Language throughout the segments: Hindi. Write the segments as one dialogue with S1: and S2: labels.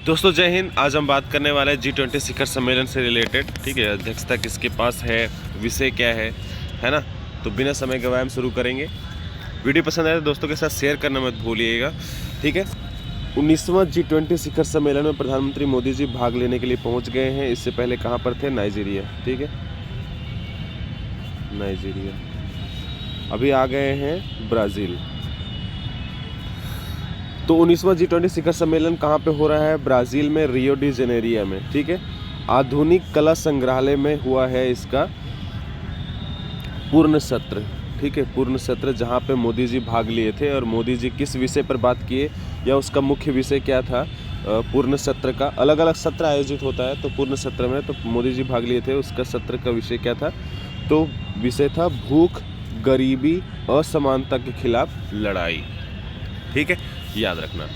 S1: दोस्तों जय हिंद। आज हम बात करने वाले हैं G20 शिखर सम्मेलन से रिलेटेड। ठीक है, अध्यक्षता किसके पास है, विषय क्या है ना। तो बिना समय गवाए हम शुरू करेंगे। वीडियो पसंद आए तो दोस्तों के साथ शेयर करना मत भूलिएगा। ठीक है, 19वां G20 शिखर सम्मेलन में प्रधानमंत्री मोदी जी भाग लेने के लिए पहुंच गए हैं। इससे पहले कहाँ पर थे? नाइजीरिया। ठीक है, नाइजीरिया। अभी आ गए हैं ब्राज़ील। तो 19वां G20 शिखर सम्मेलन कहाँ पे हो रहा है? ब्राज़ील में, रियो डी जेनेरिया में। ठीक है, आधुनिक कला संग्रहालय में हुआ है इसका पूर्ण सत्र। ठीक है, पूर्ण सत्र जहाँ पे मोदी जी भाग लिए थे। और मोदी जी किस विषय पर बात किए या उसका मुख्य विषय क्या था? पूर्ण सत्र का अलग अलग सत्र आयोजित होता है, तो पूर्ण सत्र में तो मोदी जी भाग लिए थे। उसका सत्र का विषय क्या था? तो विषय था भूख, गरीबी, असमानता के खिलाफ लड़ाई। ठीक है, याद रखना।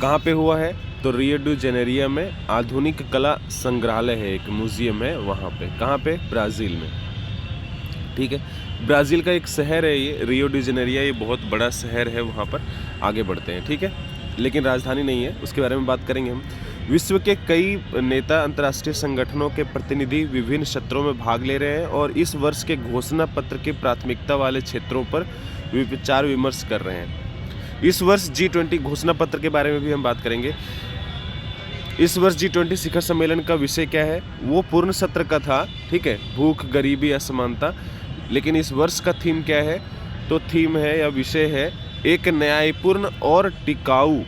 S1: कहाँ पे हुआ है? तो रियो डी जेनेरिया में आधुनिक कला संग्रहालय है, एक म्यूजियम है वहाँ पे। कहाँ पे? ब्राज़ील में। ठीक है, ब्राज़ील का एक शहर है ये रियो डी जेनेरिया। ये बहुत बड़ा शहर है, वहाँ पर आगे बढ़ते हैं। ठीक है, लेकिन राजधानी नहीं है, उसके बारे में बात करेंगे हम। विश्व के कई नेता, अंतर्राष्ट्रीय संगठनों के प्रतिनिधि विभिन्न सत्रों में भाग ले रहे हैं और इस वर्ष के घोषणा पत्र के प्राथमिकता वाले क्षेत्रों पर विचार विमर्श कर रहे हैं। इस वर्ष G20 घोषणा पत्र के बारे में भी हम बात करेंगे। इस वर्ष G20 शिखर सम्मेलन का विषय क्या है? वो पूर्ण सत्र का था। ठीक है, भूख, गरीबी, असमानता। लेकिन इस वर्ष का थीम क्या है? तो थीम है या विषय है एक न्यायपूर्ण और टिकाऊ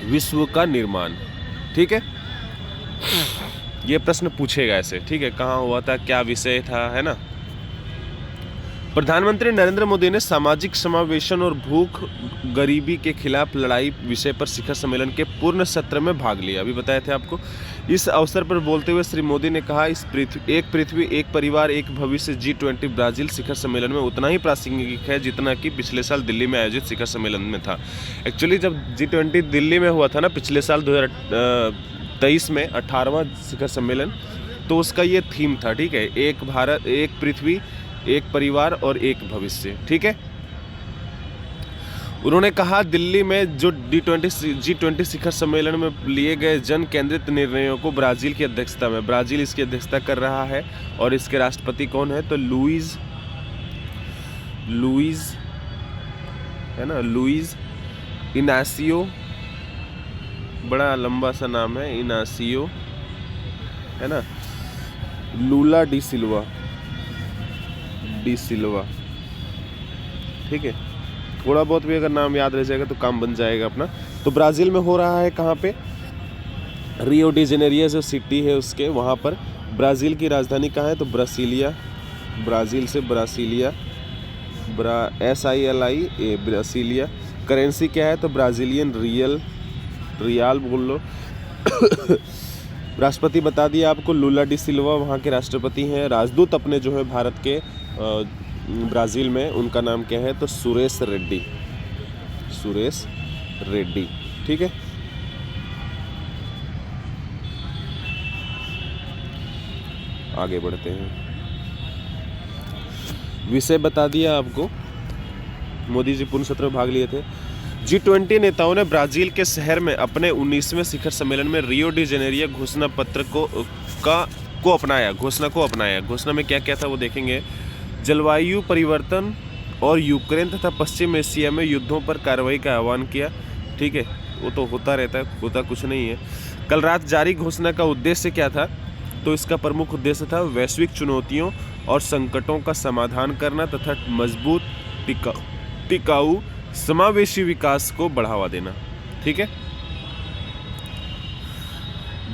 S1: विश्व का निर्माण। ठीक है, ये प्रश्न पूछेगा ऐसे। ठीक है, कहाँ हुआ था, क्या विषय था, है ना। प्रधानमंत्री नरेंद्र मोदी ने सामाजिक समावेशन और भूख गरीबी के खिलाफ लड़ाई विषय पर शिखर सम्मेलन के पूर्ण सत्र में भाग लिया। अभी बताए थे आपको। इस अवसर पर बोलते हुए श्री मोदी ने कहा, एक पृथ्वी एक परिवार एक भविष्य G20 ब्राज़ील शिखर सम्मेलन में उतना ही प्रासंगिक है जितना कि पिछले साल दिल्ली में आयोजित शिखर सम्मेलन में था। एक्चुअली जब G20 दिल्ली में हुआ था ना पिछले साल 2023 में 18वां शिखर सम्मेलन, तो उसका ये थीम था। ठीक है, एक भारत, एक पृथ्वी, एक परिवार और एक भविष्य। ठीक है, उन्होंने कहा दिल्ली में जो G20 शिखर सम्मेलन में लिए गए जन केंद्रित निर्णयों को ब्राज़ील की अध्यक्षता में, ब्राज़ील इसकी अध्यक्षता कर रहा है और इसके राष्ट्रपति कौन है? तो लुइज है ना, लुइज इनासियो। बड़ा लंबा सा नाम है, इनासियो, है ना। लूला डी सिल्वा। ठीक है, थोड़ा बहुत भी अगर नाम याद रह जाएगा तो काम बन जाएगा अपना। तो ब्राज़ील में हो रहा है। कहाँ पे? रियो डी जेनेरिया जो सिटी है उसके वहाँ पर। ब्राज़ील की राजधानी कहाँ है? तो ब्रासिलिया। ब्राज़ील से ब्रासिलिया, SILI ब्रासिलिया। करेंसी क्या है? तो ब्राज़ीलियन रियाल बोल लो। राष्ट्रपति बता दिया आपको, लूला डी सिल्वा वहाँ के राष्ट्रपति हैं। राजदूत अपने जो है भारत के ब्राज़ील में, उनका नाम क्या है? तो सुरेश रेड्डी। ठीक है, आगे बढ़ते हैं। विषय बता दिया आपको, मोदी जी पूर्ण सत्र में भाग लिए थे। G20 नेताओं ने ब्राज़ील के शहर में अपने 19वें शिखर सम्मेलन में रियो डी जेनेरिया घोषणा पत्र को अपनाया। घोषणा में क्या क्या था वो देखेंगे। जलवायु परिवर्तन और यूक्रेन तथा पश्चिम एशिया में युद्धों पर कार्रवाई का आह्वान किया। ठीक है, वो तो होता रहता है, होता कुछ नहीं है। कल रात जारी घोषणा का उद्देश्य क्या था? तो इसका प्रमुख उद्देश्य था वैश्विक चुनौतियों और संकटों का समाधान करना तथा मजबूत, टिकाऊ, समावेशी विकास को बढ़ावा देना। ठीक है,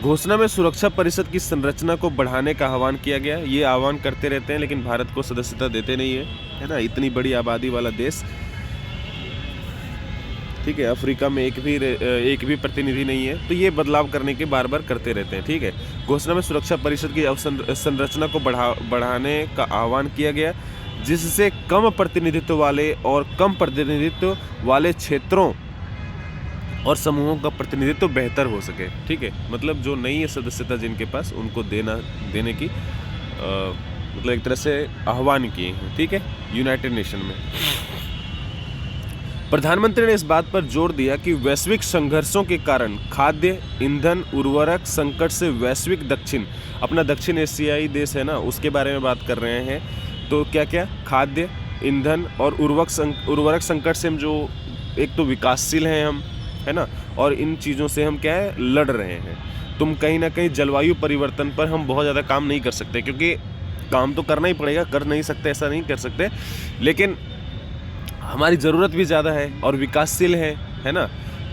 S1: घोषणा में सुरक्षा परिषद की संरचना को बढ़ाने का आह्वान किया गया। ये आह्वान करते रहते हैं लेकिन भारत को सदस्यता देते नहीं है ना, इतनी बड़ी आबादी वाला देश। ठीक है, अफ्रीका में एक भी प्रतिनिधि नहीं है, तो ये बदलाव करने के बार करते रहते हैं। ठीक है, घोषणा में सुरक्षा परिषद की संरचना को बढ़ाने का आह्वान किया गया जिससे कम प्रतिनिधित्व वाले क्षेत्रों और समूहों का प्रतिनिधित्व बेहतर हो सके। ठीक है, मतलब जो नहीं है सदस्यता जिनके पास, उनको देने की मतलब एक तरह से आह्वान किए हैं। ठीक है, यूनाइटेड नेशन में। प्रधानमंत्री ने इस बात पर जोर दिया कि वैश्विक संघर्षों के कारण खाद्य, ईंधन, उर्वरक संकट से वैश्विक दक्षिण, अपना दक्षिण एशियाई देश है ना, उसके बारे में बात कर रहे हैं। तो क्या क्या, खाद्य, ईंधन और उर्वरक संकट से हम जो, एक तो विकासशील हैं हम, है ना, और इन चीज़ों से हम क्या है, लड़ रहे हैं। तुम कहीं ना कहीं जलवायु परिवर्तन पर हम बहुत ज़्यादा काम नहीं कर सकते, क्योंकि काम तो करना ही पड़ेगा, कर नहीं सकते ऐसा नहीं कर सकते, लेकिन हमारी ज़रूरत भी ज़्यादा है और विकासशील है ना,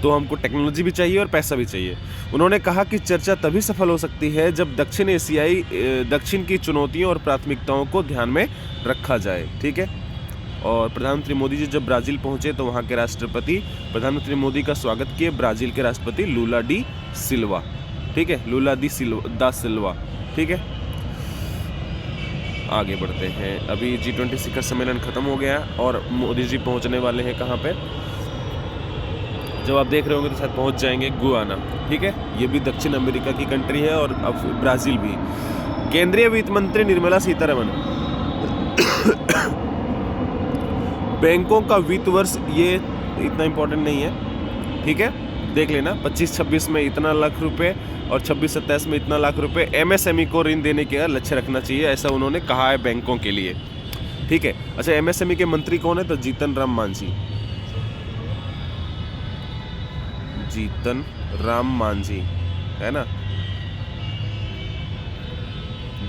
S1: तो हमको टेक्नोलॉजी भी चाहिए और पैसा भी चाहिए। उन्होंने कहा कि चर्चा तभी सफल हो सकती है जब दक्षिण की चुनौतियों और प्राथमिकताओं को ध्यान में रखा जाए। ठीक है। और प्रधानमंत्री मोदी जी जब ब्राज़ील पहुंचे तो वहां के राष्ट्रपति प्रधानमंत्री मोदी का स्वागत किए ब्राज़ील के राष्ट्रपति लूला डी सिल्वा। ठीक है, लूला दा सिल्वा। ठीक है, आगे बढ़ते हैं। अभी G20 शिखर सम्मेलन खत्म हो गया और मोदी जी पहुंचने वाले हैं कहाँ पे, जब आप देख रहे होंगे तो शायद पहुंच जाएंगे गुयाना। ठीक है, ये भी दक्षिण अमेरिका की कंट्री है और अब ब्राज़ील भी। केंद्रीय वित्त मंत्री निर्मला सीतारमण बैंकों का वित्त वर्ष, ये इतना इम्पोर्टेंट नहीं है, ठीक है, देख लेना। 25-26 में इतना लाख रुपए और 26-27 में इतना लाख रुपए MSME को ऋण देने का लक्ष्य रखना चाहिए, ऐसा उन्होंने कहा है बैंकों के लिए। ठीक है। अच्छा, MSME के मंत्री कौन है, तो जीतन राम मांझी है ना,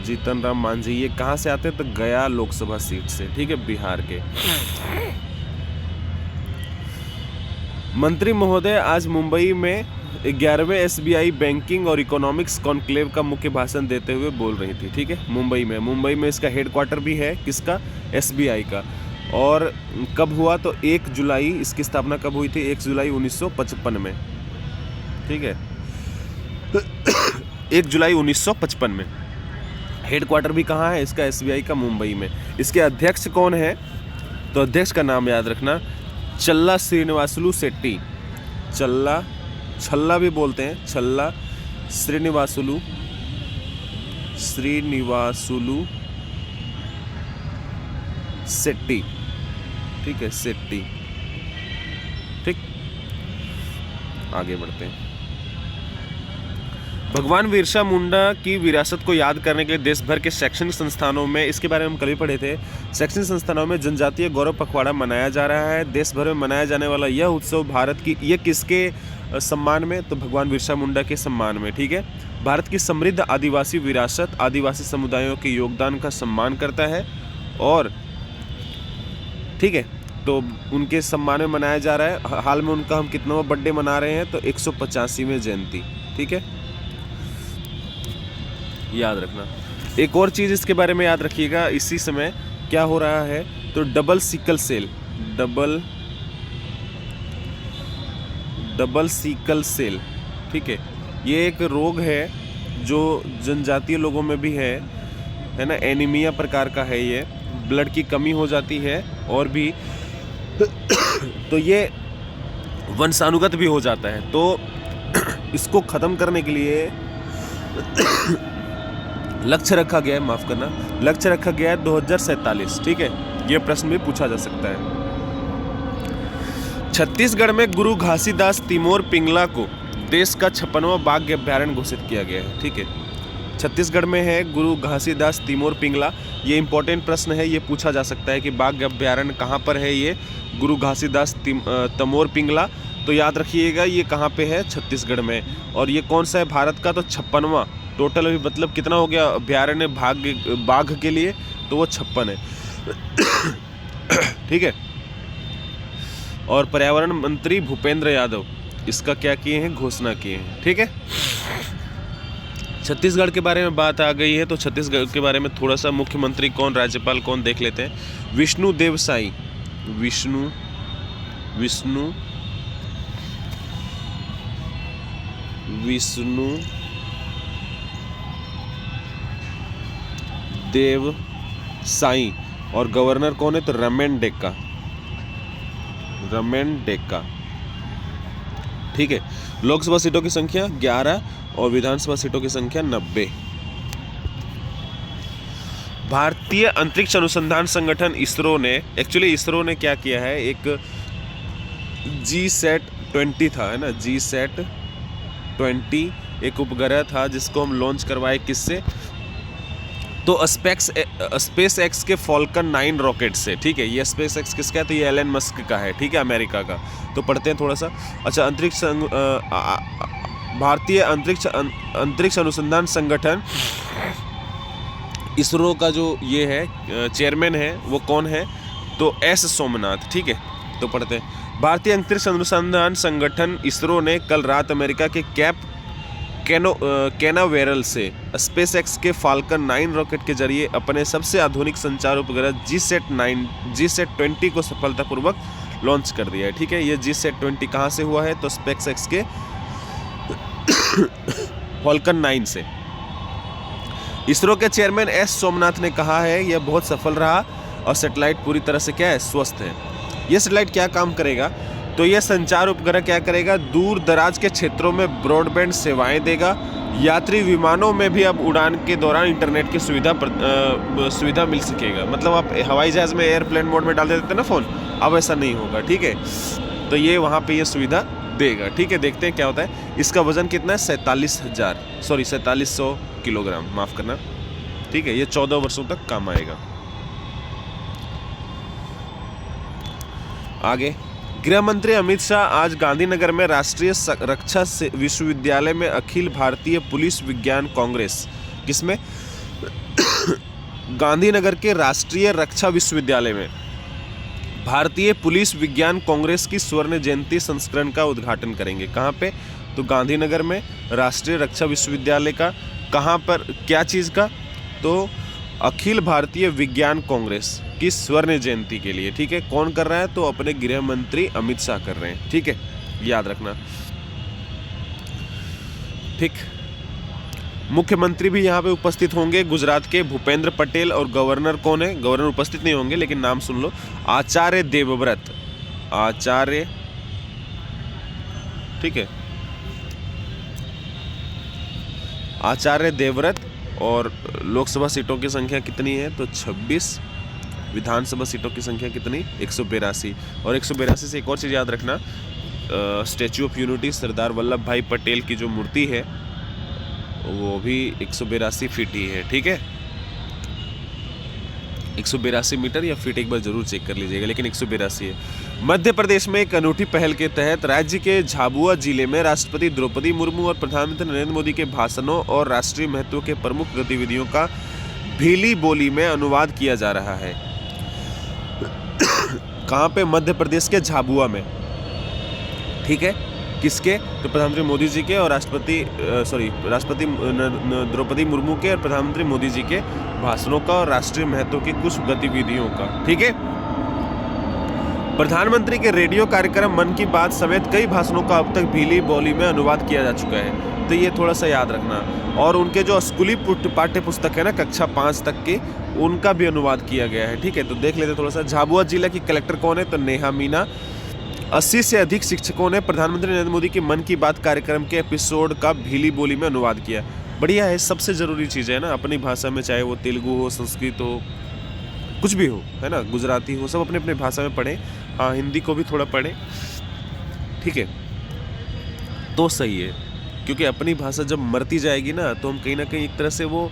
S1: जीतन राम मांझी। ये कहाँ से आते हैं, तो गया लोकसभा सीट से। ठीक है, बिहार के। मंत्री महोदय आज मुंबई में 11वें SBI बैंकिंग और इकोनॉमिक्स कॉन्क्लेव का मुख्य भाषण देते हुए बोल रही थी। ठीक है, मुंबई में इसका हेडक्वार्टर भी है, किसका, SBI का। और कब हुआ, तो 1 जुलाई, इसकी स्थापना कब हुई थी, 1 जुलाई 1955 में। ठीक है, 1 जुलाई 1955 में। हेडक्वार्टर भी कहाँ है इसका, SBI का, मुंबई में। इसके अध्यक्ष कौन है, तो अध्यक्ष का नाम याद रखना, चल्ला श्रीनिवासुलु शेट्टी। छल्ला भी बोलते हैं, छल्ला श्रीनिवासुलु शेट्टी। ठीक है, शेट्टी। ठीक, आगे बढ़ते हैं। भगवान बिरसा मुंडा की विरासत को याद करने के लिए देश भर के शैक्षणिक संस्थानों में, इसके बारे में हम कल भी पढ़े थे, शैक्षणिक संस्थानों में जनजातीय गौरव पखवाड़ा मनाया जा रहा है। देश भर में मनाया जाने वाला यह उत्सव भारत की, ये किसके सम्मान में, तो भगवान बिरसा मुंडा के सम्मान में। ठीक है, भारत की समृद्ध आदिवासी विरासत, आदिवासी समुदायों के योगदान का सम्मान करता है। और ठीक है, तो उनके सम्मान में मनाया जा रहा है। हाल में उनका हम कितनावां बर्थडे मना रहे हैं, तो 185वें जयंती। ठीक है, याद रखना। एक और चीज़ इसके बारे में याद रखिएगा, इसी समय क्या हो रहा है, तो डबल सिकल सेल। ठीक है, ये एक रोग है जो जनजातीय लोगों में भी है ना, एनीमिया प्रकार का है, ये ब्लड की कमी हो जाती है और भी तो ये वंशानुगत भी हो जाता है। तो इसको ख़त्म करने के लिए लक्ष्य रखा गया है, माफ़ करना, लक्ष्य रखा गया है 2047। ठीक है, ये प्रश्न भी पूछा जा सकता है। छत्तीसगढ़ में गुरु घासीदास तिमोर पिंगला को देश का 56वां बाघ अभ्यारण्य घोषित किया गया है। ठीक है, छत्तीसगढ़ में है गुरु घासीदास तिमोर पिंगला। ये इंपॉर्टेंट प्रश्न है, ये पूछा जा सकता है कि बाघ अभ्यारण्य कहाँ पर है, ये गुरु घासीदास तमोर पिंगला। तो याद रखिएगा ये कहाँ पे है, छत्तीसगढ़ में। और ये कौन सा है, भारत का, तो 56वां टोटल। अभी मतलब कितना हो गया अभ्यारण्य बाघ के लिए, तो वो 56 है। ठीक है, और पर्यावरण मंत्री भूपेंद्र यादव इसका क्या किए हैं, घोषणा किए हैं। ठीक है, छत्तीसगढ़ के बारे में बात आ गई है, तो छत्तीसगढ़ के बारे में थोड़ा सा मुख्यमंत्री कौन, राज्यपाल कौन, देख लेते हैं। विष्णुदेव साई, विष्णु देव साई। और गवर्नर कौन है, तो रमेन डेक्का। ठीक है, लोकसभा सीटों की संख्या 11 और विधानसभा सीटों की संख्या 90। भारतीय अंतरिक्ष अनुसंधान संगठन इसरो ने क्या किया है, एक GSAT-20 था, है ना, GSAT-20 एक उपग्रह था जिसको हम लॉन्च करवाए किससे, तो स्पेस एक्स के फॉल्कन 9 रॉकेट से, ठीक है। ये स्पेस एक्स किसका है, तो ये एलन मस्क का है, ठीक है, अमेरिका का। तो पढ़ते हैं थोड़ा सा। अच्छा, भारतीय अंतरिक्ष अनुसंधान संगठन इसरो का जो ये है चेयरमैन है वो कौन है, तो एस सोमनाथ, ठीक है। तो पढ़ते हैं। भारतीय अंतरिक्ष अनुसंधान संगठन इसरो ने कल रात अमेरिका के कैनावेरल से स्पेस एक्स के फाल्कन 9 रॉकेट के जरिए अपने सबसे आधुनिक संचार उपग्रह GSAT-20 को सफलतापूर्वक लॉन्च कर दिया है, ठीक है। ये GSAT-20 कहाँ से हुआ है, तो स्पेस एक्स के फाल्कन 9 से। इसरो के चेयरमैन एस सोमनाथ ने कहा है यह बहुत सफल रहा और सैटेलाइट पूरी तरह से क्या है, स्वस्थ है। यह सैटेलाइट क्या काम करेगा, तो यह संचार उपग्रह क्या करेगा, दूर दराज के क्षेत्रों में ब्रॉडबैंड सेवाएं देगा। यात्री विमानों में भी अब उड़ान के दौरान इंटरनेट की सुविधा मिल सकेगा। मतलब आप हवाई जहाज़ में एयरप्लेन मोड में डाल देते ना फ़ोन, अब ऐसा नहीं होगा, ठीक है। तो ये वहाँ पे ये सुविधा देगा, ठीक है। देखते हैं क्या होता है। इसका वजन कितना है, 4700 किलोग्राम, माफ़ करना, ठीक है। ये 14 वर्षों तक काम आएगा। आगे, गृह मंत्री अमित शाह आज गांधीनगर में राष्ट्रीय रक्षा विश्वविद्यालय में अखिल भारतीय पुलिस विज्ञान कांग्रेस, किसमें, गांधीनगर के राष्ट्रीय रक्षा विश्वविद्यालय में भारतीय पुलिस विज्ञान कांग्रेस की स्वर्ण जयंती संस्करण का उद्घाटन करेंगे। कहाँ पे, तो गांधीनगर में राष्ट्रीय रक्षा विश्वविद्यालय का। कहाँ पर, क्या चीज़ का, तो अखिल भारतीय विज्ञान कांग्रेस की स्वर्ण जयंती के लिए, ठीक है। कौन कर रहा है, तो अपने गृह मंत्री अमित शाह कर रहे हैं, ठीक है, याद रखना, ठीक। मुख्यमंत्री भी यहाँ पे उपस्थित होंगे, गुजरात के भूपेंद्र पटेल, और गवर्नर कौन है, गवर्नर उपस्थित नहीं होंगे लेकिन नाम सुन लो, आचार्य देवव्रत, आचार्य, ठीक है, आचार्य देवव्रत। और लोकसभा सीटों की संख्या कितनी है, तो 26। विधानसभा सीटों की संख्या कितनी, 182। और 182 से एक और चीज़ याद रखना, statue of unity Sardar Vallabh भाई पटेल की जो मूर्ति है वो भी 182 फीट ही है, ठीक है। 182 मीटर या फीट एक बार जरूर चेक कर लीजिएगा, लेकिन 182 है। मध्य प्रदेश में एक अनूठी पहल के तहत राज्य के झाबुआ जिले में राष्ट्रपति द्रौपदी मुर्मू और प्रधानमंत्री नरेंद्र मोदी के भाषणों और राष्ट्रीय महत्व के प्रमुख गतिविधियों का भीली बोली में अनुवाद किया जा रहा है। कहाँ पे, मध्य प्रदेश के झाबुआ में, ठीक है। किसके, तो प्रधानमंत्री मोदी जी के और राष्ट्रपति द्रौपदी मुर्मू के और प्रधानमंत्री मोदी जी के भाषणों का और राष्ट्रीय महत्व की कुछ गतिविधियों का, ठीक है। प्रधानमंत्री के रेडियो कार्यक्रम मन की बात समेत कई भाषणों का अब तक भीली बोली में अनुवाद किया जा चुका है, तो ये थोड़ा सा याद रखना। और उनके जो स्कूली पाठ्य पुस्तक है ना, कक्षा 5 तक के, उनका भी अनुवाद किया गया है, ठीक है। तो देख लेते थोड़ा सा। झाबुआ जिला की कलेक्टर कौन है, तो नेहा मीना। 80 से अधिक शिक्षकों ने प्रधानमंत्री नरेंद्र मोदी के मन की बात कार्यक्रम के एपिसोड का भीली बोली में अनुवाद किया। बढ़िया है, सबसे ज़रूरी चीज़ है ना, अपनी भाषा में, चाहे वो तेलुगु हो, संस्कृत हो, कुछ भी हो, है ना, गुजराती हो, सब अपने अपने भाषा में पढ़ें। हाँ, हिंदी को भी थोड़ा पढ़ें, ठीक है, तो सही है। क्योंकि अपनी भाषा जब मरती जाएगी ना, तो हम कहीं ना कहीं एक तरह से वो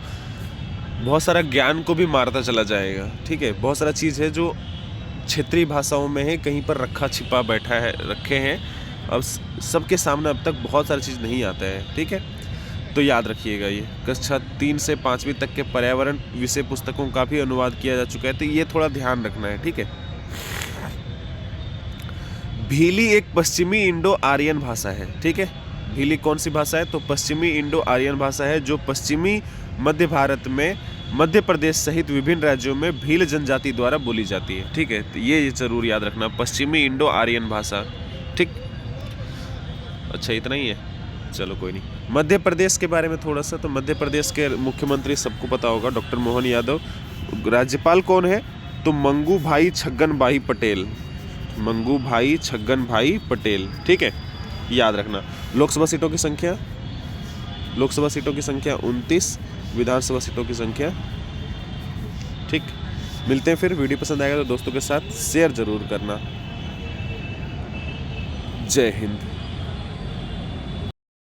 S1: बहुत सारा ज्ञान को भी मारता चला जाएगा, ठीक है। बहुत सारा चीज़ है जो क्षेत्रीय भाषाओं में है, कहीं पर रखा छिपा बैठा है, रखे हैं, अब सबके सामने अब तक बहुत सारी चीज़ नहीं आता है, ठीक है। तो याद रखिएगा, ये कक्षा 3 से 5वीं तक के पर्यावरण विषय पुस्तकों का भी अनुवाद किया जा चुका है, तो ये थोड़ा ध्यान रखना है, ठीक है। भीली एक पश्चिमी इंडो आर्यन भाषा है, ठीक है। भीली कौन सी भाषा है, तो पश्चिमी इंडो आर्यन भाषा है जो पश्चिमी मध्य भारत में मध्य प्रदेश सहित विभिन्न राज्यों में भील जनजाति द्वारा बोली जाती है, ठीक है। तो ये जरूर याद रखना, पश्चिमी इंडो आर्यन भाषा, ठीक। अच्छा, इतना ही है, चलो कोई नहीं। मध्य प्रदेश के बारे में थोड़ा सा, तो मध्य प्रदेश के मुख्यमंत्री सबको पता होगा, डॉक्टर मोहन यादव। राज्यपाल कौन है, तो मंगू भाई छगन भाई पटेल, मंगू भाई छगन भाई पटेल, ठीक है, याद रखना। लोकसभा सीटों की संख्या, 29, विधानसभा सीटों की संख्या, ठीक। मिलते हैं फिर, वीडियो पसंद आएगा तो दोस्तों के साथ शेयर जरूर करना। जय हिंद।